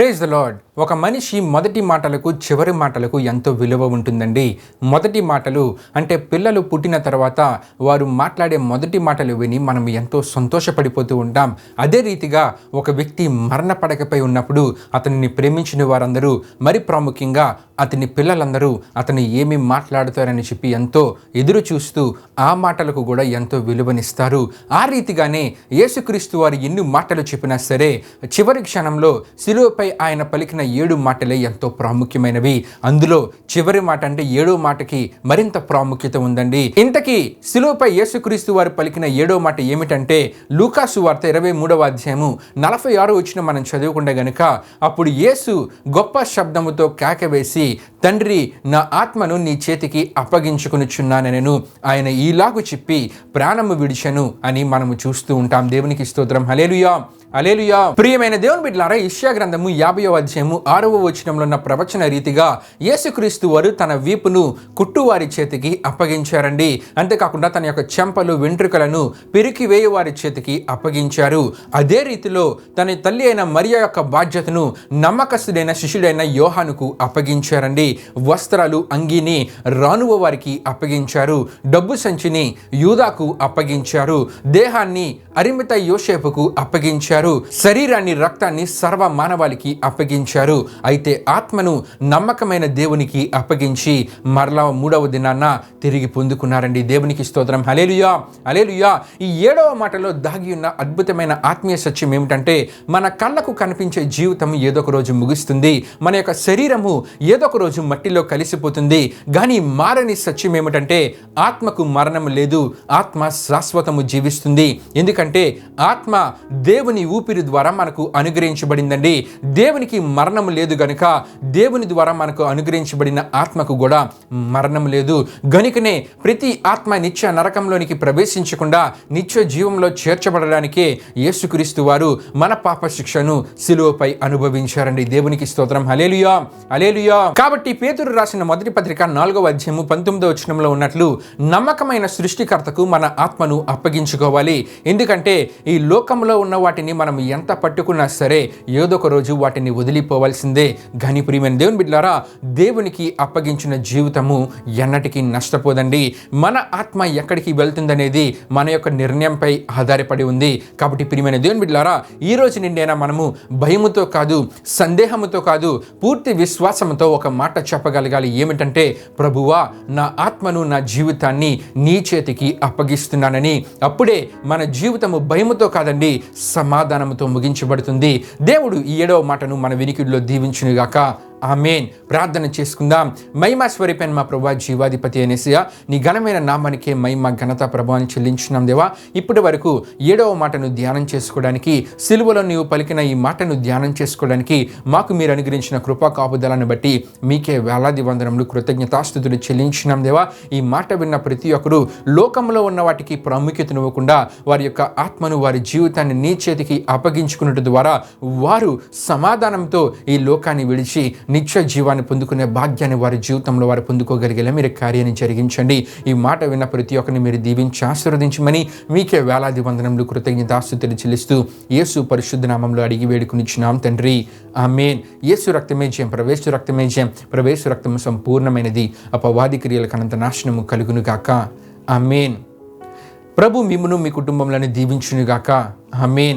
Praise the lord. ఒక మనిషి మొదటి మాటలకు చివరి మాటలకు ఎంతో విలువ ఉంటుందండి. మొదటి మాటలు అంటే పిల్లలు పుట్టిన తర్వాత వారు మాట్లాడే మొదటి మాటలు విని మనం ఎంతో సంతోషపడిపోతూ ఉంటాం. అదే రీతిగా ఒక వ్యక్తి మరణ పడకపై ఉన్నప్పుడు అతనిని ప్రేమించిన వారందరూ, మరి ప్రాముఖ్యంగా అతని పిల్లలందరూ అతను ఏమి మాట్లాడుతారని చెప్పి ఎంతో ఎదురు చూస్తూ ఆ మాటలకు కూడా ఎంతో విలువనిస్తారు. ఆ రీతిగానే యేసుక్రీస్తు వారు ఎన్ని మాటలు చెప్పినా సరే చివరి క్షణంలో శిలువపై ఆయన పలికిన 7 మాటలే ఎంతో ప్రాముఖ్యమైనవి. అందులో చివరి మాట అంటే 7వ మాటకి మరింత ప్రాముఖ్యత ఉందండి. ఇంతకీ శిలువపై యేసుక్రీస్తు వారు పలికిన 7వ మాట ఏమిటంటే లూకా సువార్త 23వ అధ్యాయము 46వ వచనం మనం చదువుకుంటే గనుక, అప్పుడు యేసు గొప్ప శబ్దముతో కేక వేసి, తండ్రి, నా ఆత్మను నీ చేతికి అప్పగించుకొనుచున్నానెను. ఆయన ఈలాగు చెప్పి ప్రాణము విడిచెను అని మనము చూస్తూ ఉంటాం. దేవునికి స్తోత్రం. హల్లెలూయా, హల్లెలూయా. ప్రియమైన దేవుని బిడ్డలారా, యెషయా గ్రంథము 50వ అధ్యాయము 6వ వచనంలో ఉన్న ప్రవచన రీతిగా యేసుక్రీస్తు వారు తన వీపును కుట్టువారి చేతికి అప్పగించారండి. అంతేకాకుండా తన యొక్క చెంపలు వెంట్రుకలను పిరికి వారి చేతికి అప్పగించారు. అదే రీతిలో తన తల్లి అయిన మరియ యొక్క బాధ్యతను నమ్మకస్తుడైన శిష్యుడైన యోహానుకు అప్పగించారండి. వస్త్రాలు, అంగీని రానువ వారికి అప్పగించారు. డబ్బు సంచిని యూదాకు అప్పగించారు. దేహాన్ని అరిమిత యోసేపుకు అప్పగించారు. శరీరాన్ని, రక్తాన్ని సర్వ మానవాళికి అప్పగించారు. అయితే ఆత్మను నమ్మకమైన దేవునికి అప్పగించి మరలా 3వ దినాన తిరిగి పొందుకున్నారండి. దేవునికి స్తోత్రం. హల్లెలూయా, హల్లెలూయా. ఈ 7వ మాటలో దాగి ఉన్న అద్భుతమైన ఆత్మీయ సత్యం ఏమిటంటే, మన కళ్ళకు కనిపించే జీవితం ఏదో ఒక రోజు ముగుస్తుంది. మన యొక్క శరీరము ఏదో ఒక రోజు మట్టిలో కలిసిపోతుంది. కానీ మారని సత్యం ఏమిటంటే ఆత్మకు మరణం లేదు. ఆత్మ శాశ్వతము జీవిస్తుంది. ఎందుకంటే ఆత్మ దేవుని ఊపిరి ద్వారా మనకు అనుగ్రహించబడిందండి. దేవునికి మరణం లేదు గనుక దేవుని ద్వారా మనకు అనుగ్రహించబడిన ఆత్మకు కూడా మరణం లేదు. గనుకనే ప్రతి ఆత్మ నిత్య నరకంలోనికి ప్రవేశించకుండా నిత్య జీవంలో చేర్చబడడానికే యేసుక్రీస్తు వారు మన పాప శిక్షను శిలువపై అనుభవించారండి. దేవునికి స్తోత్రం. హల్లెలూయా, హల్లెలూయా. కాబట్టి పేతురు రాసిన మొదటి పత్రిక 4వ అధ్యాయము 19వ వచనంలో ఉన్నట్లు నమ్మకమైన సృష్టికర్తకు మన ఆత్మను అప్పగించుకోవాలి. ఎందుకంటే ఈ లోకంలో ఉన్న వాటిని మనం ఎంత పట్టుకున్నా సరే ఏదో ఒక రోజు వాటిని వదిలిపోవాల్సిందే. కానీ ప్రియమైన దేవుని బిడ్డలారా, దేవునికి అప్పగించిన జీవితము ఎన్నటికీ నష్టపోదండి. మన ఆత్మ ఎక్కడికి వెళ్తుందనేది మన యొక్క నిర్ణయంపై ఆధారపడి ఉంది. కాబట్టి ప్రియమైన దేవుని బిడ్డలారా, ఈ రోజు నిండైనా మనము భయముతో కాదు, సందేహముతో కాదు, పూర్తి విశ్వాసంతో ఒక మాట చెప్పగలగాలి. ఏమిటంటే, ప్రభువా, నా ఆత్మను, నా జీవితాన్ని నీ చేతికి అప్పగిస్తున్నానని. అప్పుడే మన జీవితము భయముతో కాదండి, సమాధానముతో ముగించబడుతుంది. దేవుడు ఈ 7వ మాటను మన వినికిడిలో దీవించునుగాక. ఆమేన్. ప్రార్థన చేసుకుందాం. మహిమ స్వరూపైన మా ప్రభువా, జీవాధిపతి అనేసియా, నీ ఘనమైన నామానికే మహిమ, ఘనత, ప్రభావాన్ని చెల్లించున్నాం దేవా. ఇప్పటి వరకు 7వ మాటను ధ్యానం చేసుకోవడానికి, సిలువలో నీవు పలికిన ఈ మాటను ధ్యానం చేసుకోవడానికి మాకు మీరు అనుగ్రహించిన కృపా కాపుదలను బట్టి మీకే వేలాది వందనములు, కృతజ్ఞతాస్తుతులు చెల్లించున్నాం దేవా. ఈ మాట విన్న ప్రతి ఒక్కరూ లోకంలో ఉన్న వాటికి ప్రాముఖ్యతనివ్వకుండా వారి యొక్క ఆత్మను, వారి జీవితాన్ని నీ చేతికి అప్పగించుకున్నట్టు ద్వారా వారు సమాధానంతో ఈ లోకాన్ని విడిచి నిత్య జీవాన్ని పొందుకునే భాగ్యాన్ని వారి జీవితంలో వారు పొందుకోగలిగేలా మీరు కార్యాన్ని జరిగించండి. ఈ మాట విన్న ప్రతి ఒక్కరిని మీరు దీవించి ఆశీర్వదించమని మీకే వేలాది వందనములు, కృతజ్ఞతాస్తుతులు చెల్లిస్తూ యేసు పరిశుద్ధ నామంలో అడిగి వేడుకునిచ్చున్నాం తండ్రి. ఆమేన్. యేసు రక్తమే జయం, ప్రవేశ రక్తమే జయం, ప్రవేశ రక్తము సంపూర్ణమైనది, అపవాది క్రియలకు అనంత నాశనము కలుగును గాక. ఆమేన్. ప్రభు మిమ్మును, మీ కుటుంబంలోని దీవించును గాక. ఆమేన్.